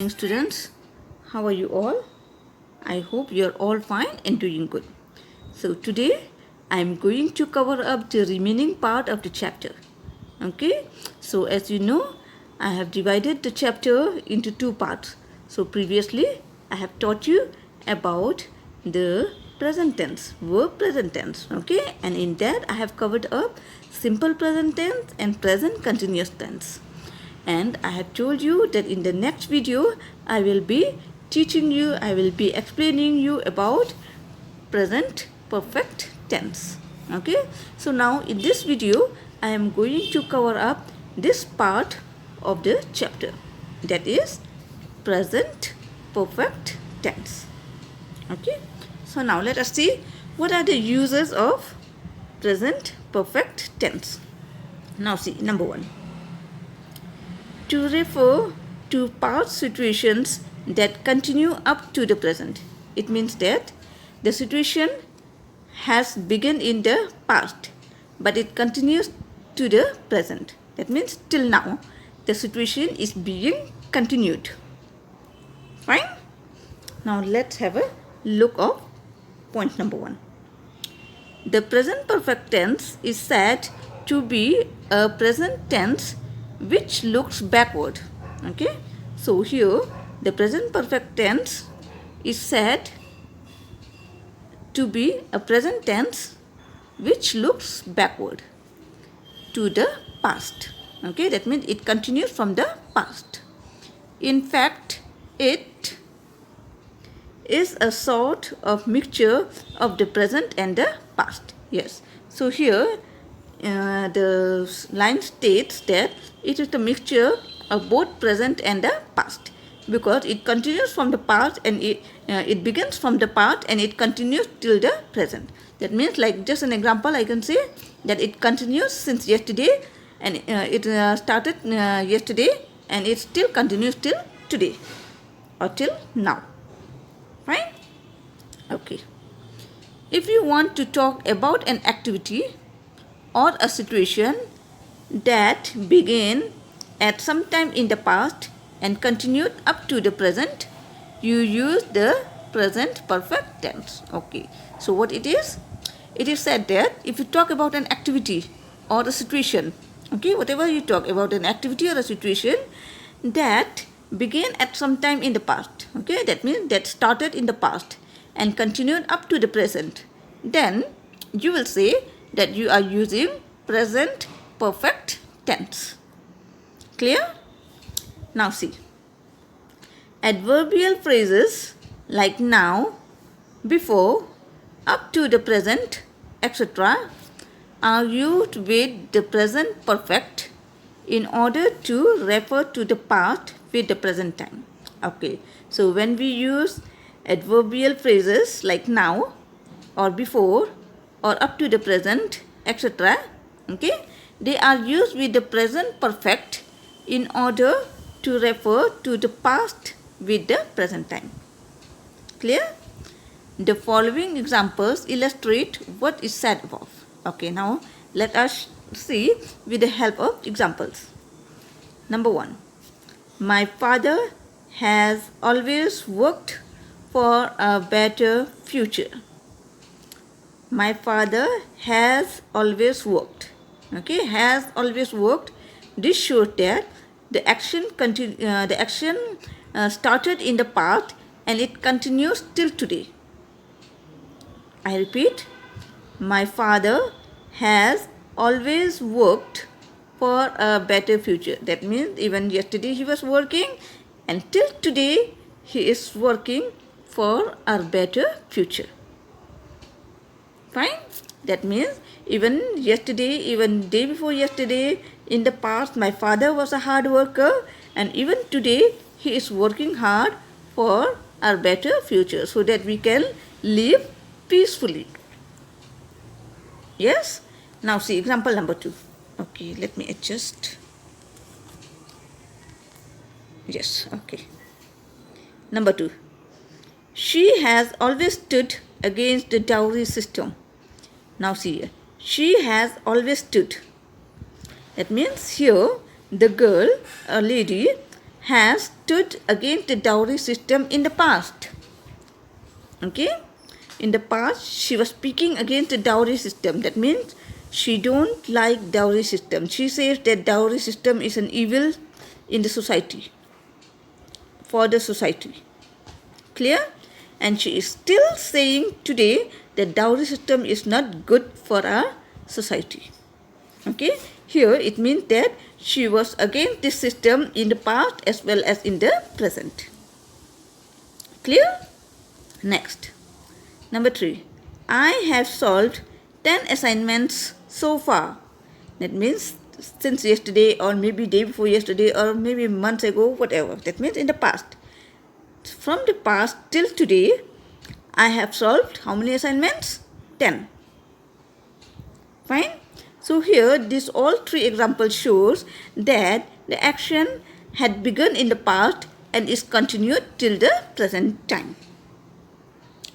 Morning, students. How are you all? I hope you're all fine and doing good. So today I'm going to cover up the remaining part of the chapter. Okay, so as you know, I have divided the chapter into two parts. So previously I have taught you about the present tense, verb present tense. Okay, and in that I have covered up simple present tense and present continuous tense. And I have told you that in the next video I will be teaching you, I will be explaining you about present perfect tense. Okay, so now in this video I am going to cover up this part of the chapter, that is present perfect tense. Okay, so now let us see what are the uses of present perfect tense. Now see, number one, to refer to past situations that continue up to the present. It means that the situation has begun in the past, but it continues to the present. That means till now, the situation is being continued. Fine? Now let's have a look of point number one. The present perfect tense is said to be a present tense which looks backward. Okay, so here the present perfect tense is said to be a present tense which looks backward to the past. Okay, that means it continues from the past. In fact, it is a sort of mixture of the present and the past. Yes, so here the line states that it is a mixture of both present and the past, because it continues from the past and it begins from the past and it continues till the present. That means, like just an example, I can say that it continues since yesterday and it started yesterday and it still continues till today or till now. Fine? Okay. If you want to talk about an activity or a situation that began at some time in the past and continued up to the present, you use the present perfect tense. Okay, so what it is said that if you talk about an activity or a situation, okay, whatever you talk about an activity or a situation that began at some time in the past, okay, that means that started in the past and continued up to the present, then you will say that you are using present perfect tense. Clear? Now see, adverbial phrases like now, before, up to the present, etc. are used with the present perfect in order to refer to the past with the present time. Okay, so when we use adverbial phrases like now or before or up to the present, etc., okay, they are used with the present perfect in order to refer to the past with the present time. Clear? The following examples illustrate what is said above. Okay, now let us see with the help of examples. Number one, my father has always worked for a better future. My father has always worked. Okay, has always worked. This shows that the action started in the past and it continues till today. I repeat, my father has always worked for a better future. That means even yesterday he was working and till today he is working for a better future. Fine? That means even yesterday, even day before yesterday, in the past, my father was a hard worker and even today he is working hard for our better future so that we can live peacefully. Yes? Now see example number 2. Okay, let me adjust. Yes, okay. Number 2. She has always stood against the dowry system. Now see here, she has always stood. That means here the girl, a lady, has stood against the dowry system in the past. Okay, in the past she was speaking against the dowry system. That means she don't like dowry system. She says that dowry system is an evil in the society, for the society. Clear? And she is still saying today that dowry system is not good for our society. Okay, here it means that she was against this system in the past as well as in the present. Clear? Next, number 3. I have solved 10 assignments so far. That means since yesterday, or maybe day before yesterday, or maybe months ago, whatever. That means in the past. From the past till today, I have solved how many assignments? 10. Fine. So here, this all 3 examples shows that the action had begun in the past and is continued till the present time.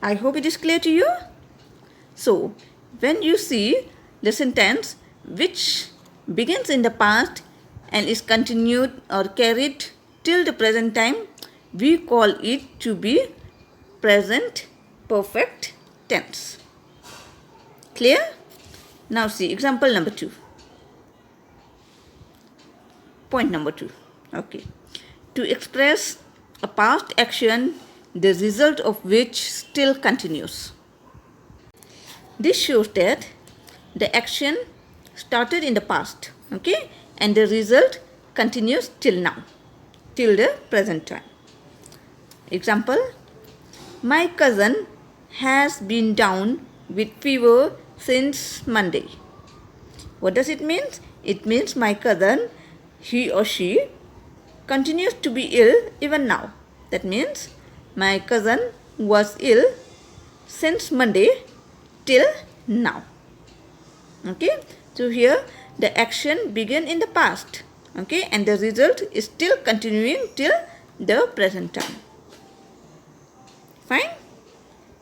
I hope it is clear to you. So, when you see the sentence which begins in the past and is continued or carried till the present time, we call it to be present perfect tense. Clear? Now see example number 2. Point number 2. Okay. To express a past action, the result of which still continues. This shows that the action started in the past, okay, and the result continues till now, till the present time. Example, my cousin has been down with fever since Monday. What does it mean? It means my cousin, he or she, continues to be ill even now. That means my cousin was ill since Monday till now. Okay, so here the action began in the past, okay, and the result is still continuing till the present time. Fine.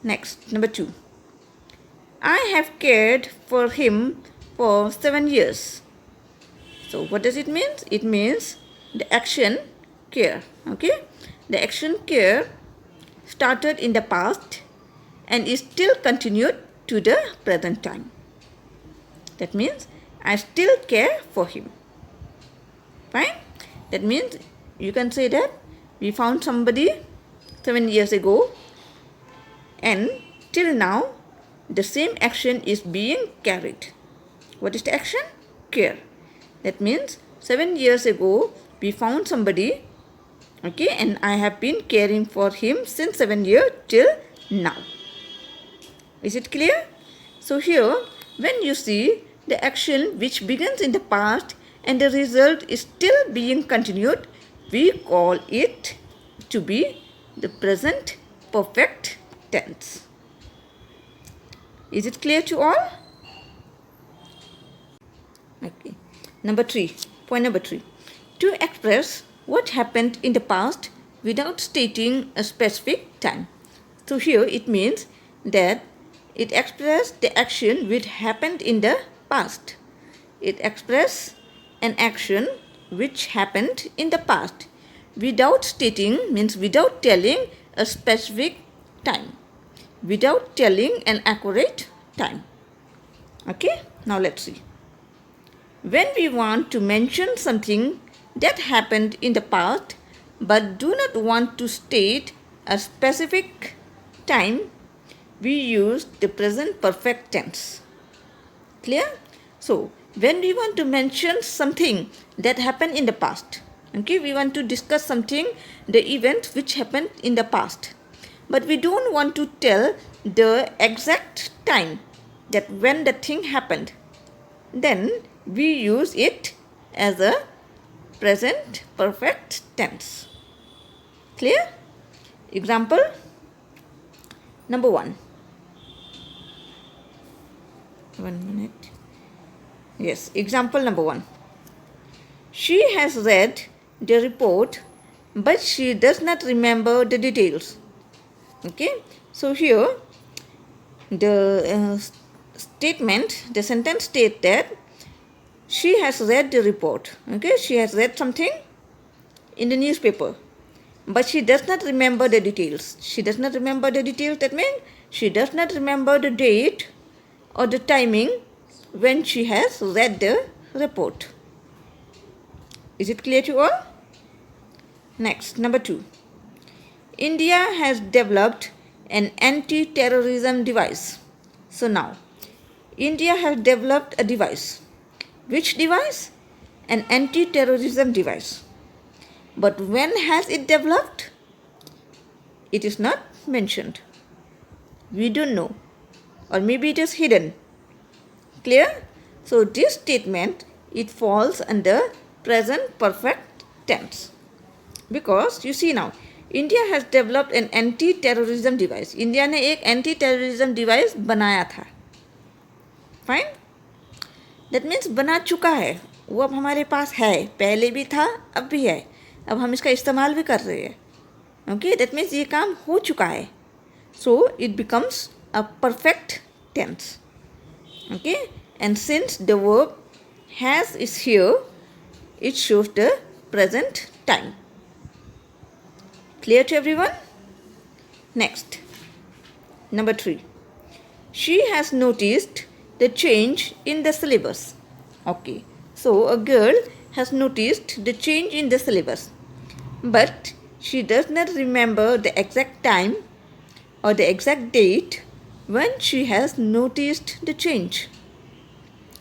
Next, number 2. I have cared for him for 7 years. So what does it mean? It means the action care. Okay, the action care started in the past and is still continued to the present time. That means I still care for him. Fine. That means you can say that we found somebody 7 years ago, and till now the same action is being carried. What is the action? Care. That means 7 years ago we found somebody, okay, and I have been caring for him since 7 years till now. Is it clear? So here, when you see the action which begins in the past and the result is still being continued, we call it to be the present perfect tense. Is it clear to all? Okay. Number 3. Point number 3. To express what happened in the past without stating a specific time. So here it means that it expresses the action which happened in the past. It expresses an action which happened in the past without stating, means without telling a specific time, without telling an accurate time. Okay, now let's see. When we want to mention something that happened in the past but do not want to state a specific time, we use the present perfect tense. Clear? So, when we want to mention something that happened in the past, okay, we want to discuss something, the event which happened in the past, but we don't want to tell the exact time that when the thing happened, then we use it as a present perfect tense. Clear? Example number 1. 1 minute. Yes, example number 1. She has read the report, but she does not remember the details. Okay, so here the the sentence states that she has read the report. Okay, she has read something in the newspaper, but she does not remember the details. She does not remember the details. That means she does not remember the date or the timing when she has read the report. Is it clear to all? Next, number 2. India has developed an anti-terrorism device. So now, India has developed a device. Which device? An anti-terrorism device. But when has it developed? It is not mentioned. We don't know. Or maybe it is hidden. Clear? So this statement, it falls under present perfect tense. Because you see now, India has developed an anti-terrorism device. India ने एक anti-terrorism device बनाया था. Fine? That means बना चुका है. वो अब हमारे पास है. पहले भी था, अब भी है. अब हम इसका इस्तेमाल भी कर रहे हैं. Okay? That means ये काम हो चुका है. So it becomes a perfect tense. Okay? And since the verb has is here, it shows the present time. Clear to everyone? Next, number 3. She has noticed the change in the syllabus. Okay, so a girl has noticed the change in the syllabus, but she does not remember the exact time or the exact date when she has noticed the change.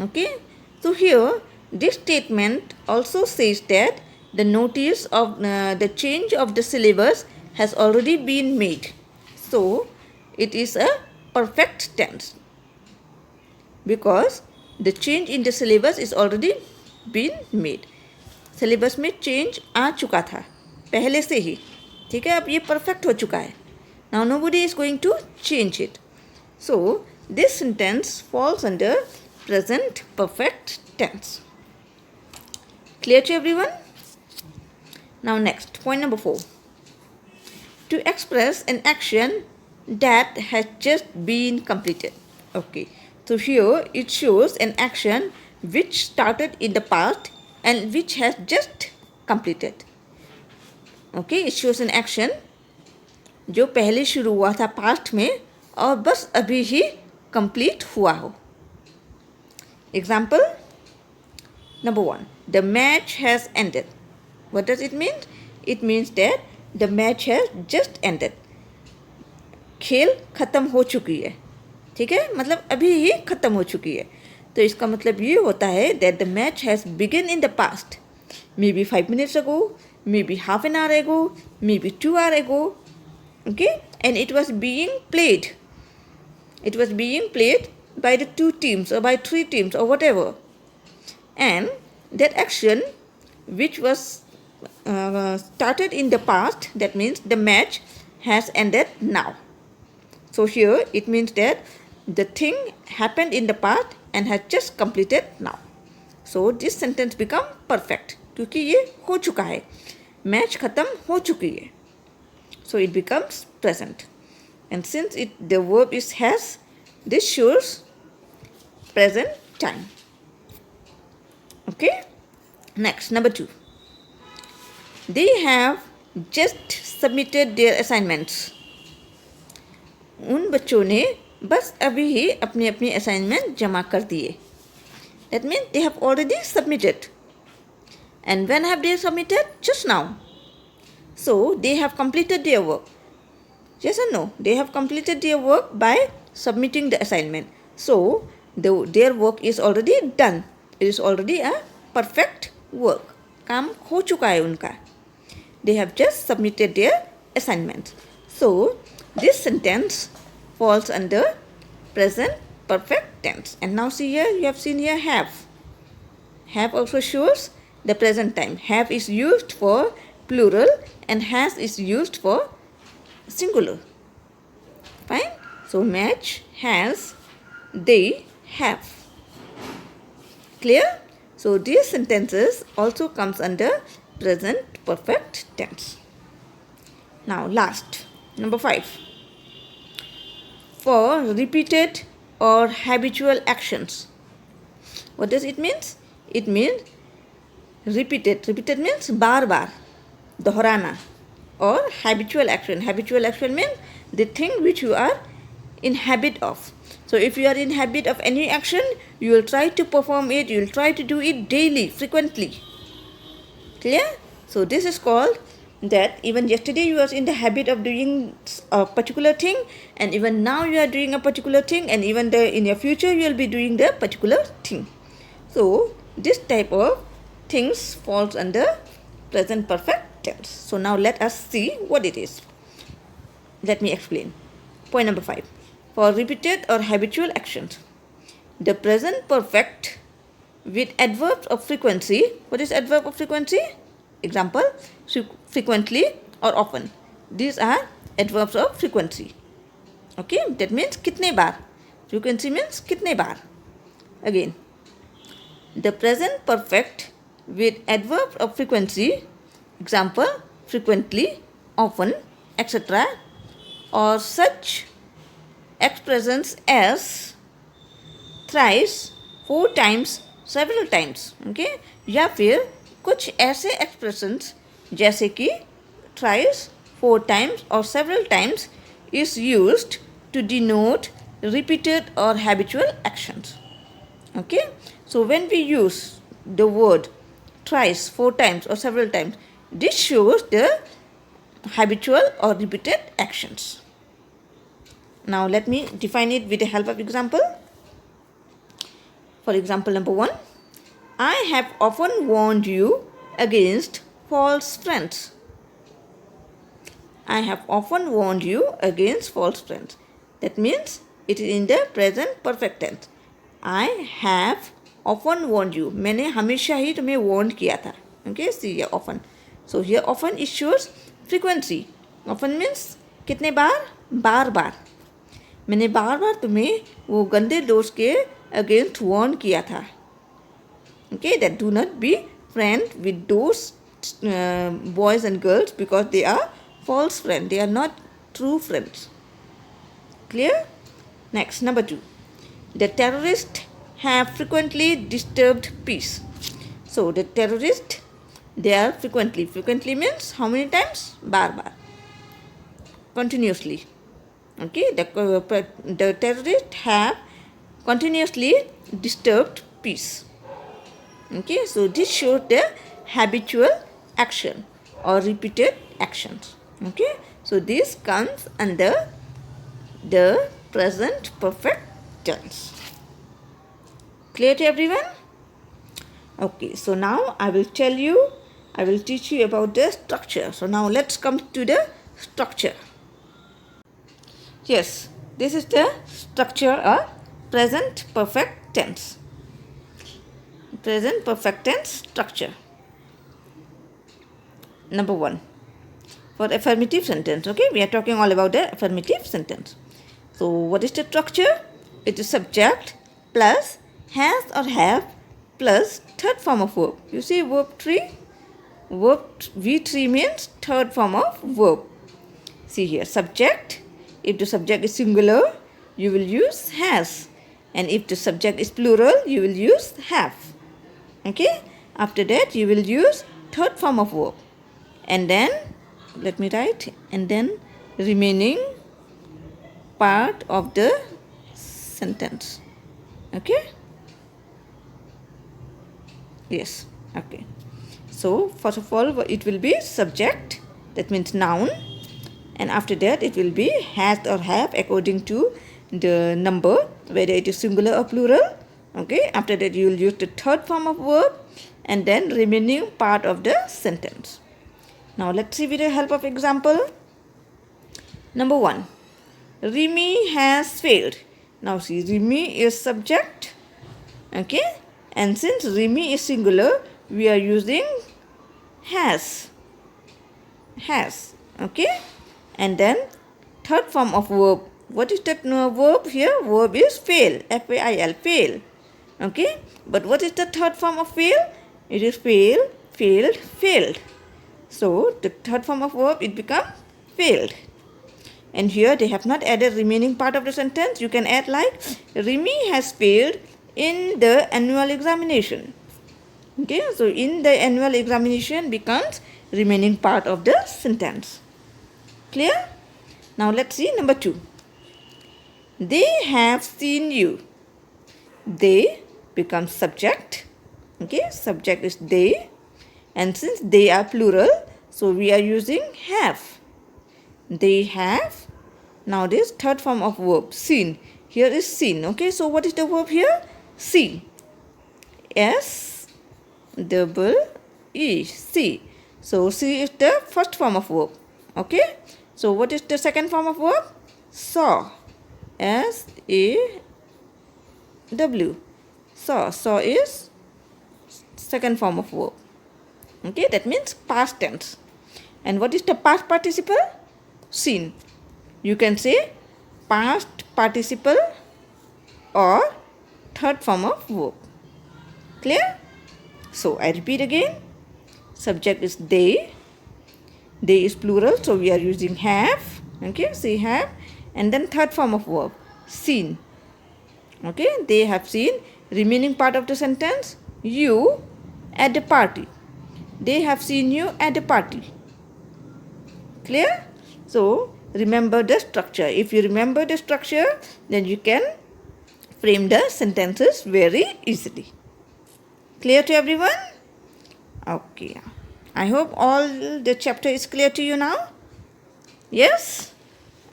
Okay, so here this statement also says that the notice of the change of the syllabus has already been made. So it is a perfect tense because the change in the syllabus is already been made. Syllabus में change आ चुका था पहले से ही. ठीक है, अब ये perfect हो चुका है. Now nobody is going to change it. So this sentence falls under present perfect tense. Clear to everyone? Now next, point number 4. To express an action that has just been completed. Okay, so here it shows an action which started in the past and which has just completed. Okay, it shows an action जो पहले शुरू हुआ था past में और बस अभी ही complete हुआ हो. Example, number 1. The match has ended. What does it mean? It means that the match has just ended. खेल ख़त्म हो चुकी है. ठीक है, मतलब अभी ही ख़त्म हो चुकी है. तो इसका मतलब ये होता है that the match has begun in the past. Maybe 5 minutes ago, maybe half an hour ago, maybe 2 hours ago. Okay, and it was being played. It was being played by the 2 teams or by 3 teams or whatever. And that action which was started in the past, that means the match has ended now. So here it means that the thing happened in the past and has just completed now. So this sentence become perfect क्योंकि ये हो चुका है. Match ख़त्म हो चुकी है. So it becomes present. And since the verb is has, this shows present time. Okay? Next, number 2. They have just submitted their assignments. उन बच्चों ने बस अभी ही अपने अपने असाइनमेंट जमा कर दिए. That means they have already submitted. And when have they submitted? Just now. So they have completed their work. Yes or no? They have completed their work by submitting the assignment. So their work is already done. It is already a perfect work. काम हो चुका है उनका. They have just submitted their assignments. So this sentence falls under present perfect tense. And now see here, you have seen here have. Have also shows the present time. Have is used for plural and has is used for singular. Fine? So match, has, they, have. Clear? So these sentences also comes under present perfect tense. Now last, number 5. For repeated or habitual actions. What does it mean? It means repeated. Repeated means bar bar. dohrana or habitual action. Habitual action means the thing which you are in habit of. So if you are in habit of any action, you will try to perform it, you will try to do it daily, frequently. Clear? So this is called that even yesterday you was in the habit of doing a particular thing, and even now you are doing a particular thing, and even in your future you will be doing the particular thing. So this type of things falls under present perfect tense. So now let us see what it is. Let me explain. Point number 5. For repeated or habitual actions, the present perfect with adverbs of frequency. What is adverb of frequency? Example, frequently or often. These are adverbs of frequency. Okay, that means kitne baar. Frequency means kitne baar. Again, the present perfect with adverbs of frequency. Example, frequently, often, etc. or such expressions as thrice, 4 times, several times. Okay, या फिर कुछ ऐसे expressions जैसे कि thrice, 4 times or several times is used to denote repeated or habitual actions. Okay, so when we use the word thrice, 4 times or several times, this shows the habitual or repeated actions. Now let me define it with the help of example. For example number 1, I have often warned you against false friends. I have often warned you against false friends. That means it is in the present perfect tense. I have often warned you. मैंने हमेशा ही तुम्हें warn किया था. Okay, see here often. So here often it shows frequency. Often means कितने बार? बार बार. मैंने बार बार तुम्हें वो गंदे दोस्त के against warn किया था. Okay, that do not be friend with those boys and girls because they are false friends. They are not true friends. Clear? Next, number 2. The terrorists have frequently disturbed peace. So the terrorists, they are frequently. Frequently means how many times? Bar bar. Continuously. Okay, the terrorists have continuously disturbed peace. Okay, so this shows the habitual action or repeated actions. Okay, so this comes under the present perfect tense. Clear to everyone? Okay, so now I will teach you about the structure. So now let's come to the structure. Yes, this is the structure of present perfect tense. Present perfect tense structure. Number 1. For affirmative sentence, okay, we are talking all about the affirmative sentence. So what is the structure? It is subject plus has or have plus third form of verb. You see verb 3? Verb V3 means third form of verb. See here, subject. If the subject is singular, you will use has. And if the subject is plural, you will use have. Okay? After that, you will use third form of verb. And then, let me write, and then remaining part of the sentence. Okay? Yes. Okay. So, first of all, it will be subject, that means noun. And after that, it will be has or have according to the number, whether it is singular or plural. Okay, after that you will use the third form of verb and then remaining part of the sentence. Now let's see with the help of example. Number 1, Rimi has failed. Now see, Rimi is subject. Okay, and since Rimi is singular, we are using has. Okay, and then third form of verb. What is that verb here? Verb is fail. F-A-I-L, fail. Okay, but what is the third form of fail? It is fail, failed, failed. So the third form of verb, it becomes failed. And here they have not added remaining part of the sentence. You can add like Rimi has failed in the annual examination. Okay, so in the annual examination becomes remaining part of the sentence. Clear? Now let's see number 2. They have seen you. They becomes subject. Okay, subject is they. And since they are plural, so we are using have. They have. Now this third form of verb, seen. Here is seen. Okay, so what is the verb here? See. S-double-E. See. So see is the first form of verb. Okay. So what is the second form of verb? Saw. S-A-W. Saw. Saw is second form of verb. Okay, that means past tense. And what is the past participle? Seen. You can say past participle or third form of verb. Clear? So I repeat again. Subject is they. They is plural, so we are using have. Okay, say have. And then third form of verb, seen. Okay, they have seen. Remaining part of the sentence, you at the party. They have seen you at the party. Clear? So remember the structure. If you remember the structure, then you can frame the sentences very easily. Clear to everyone? Okay. I hope all the chapter is clear to you now. Yes?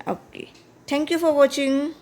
Okay. Thank you for watching.